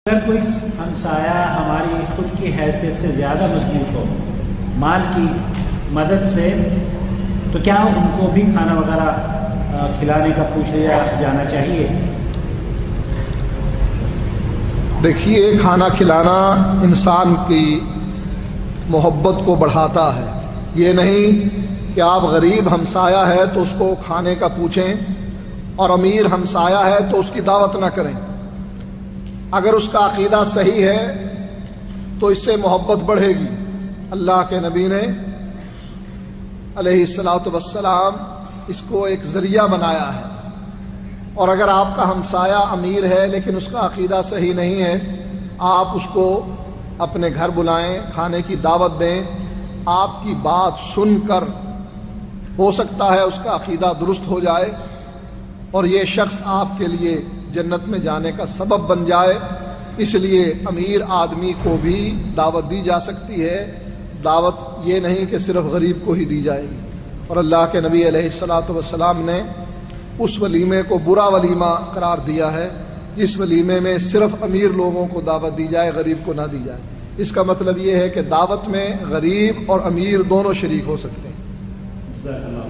اگر کوئی ہمسایہ ہماری خود کی حیثیت سے زیادہ مضبوط ہو مال کی مدد سے، تو کیا ان کو بھی کھانا وغیرہ کھلانے کا پوچھ لیا جانا چاہیے؟ دیکھیے، کھانا کھلانا انسان کی محبت کو بڑھاتا ہے۔ یہ نہیں کہ آپ غریب ہمسایہ ہے تو اس کو کھانے کا پوچھیں اور امیر ہمسایہ ہے تو اس کی دعوت نہ کریں۔ اگر اس کا عقیدہ صحیح ہے تو اس سے محبت بڑھے گی۔ اللہ کے نبی نے علیہ الصلاۃ والسلام اس کو ایک ذریعہ بنایا ہے، اور اگر آپ کا ہمسایہ امیر ہے لیکن اس کا عقیدہ صحیح نہیں ہے، آپ اس کو اپنے گھر بلائیں، کھانے کی دعوت دیں۔ آپ کی بات سن کر ہو سکتا ہے اس کا عقیدہ درست ہو جائے اور یہ شخص آپ کے لیے جنت میں جانے کا سبب بن جائے۔ اس لیے امیر آدمی کو بھی دعوت دی جا سکتی ہے۔ دعوت یہ نہیں کہ صرف غریب کو ہی دی جائے گی۔ اور اللہ کے نبی علیہ الصلاۃ والسلام نے اس ولیمے کو برا ولیمہ قرار دیا ہے جس ولیمے میں صرف امیر لوگوں کو دعوت دی جائے، غریب کو نہ دی جائے۔ اس کا مطلب یہ ہے کہ دعوت میں غریب اور امیر دونوں شریک ہو سکتے ہیں۔ جزاک اللہ۔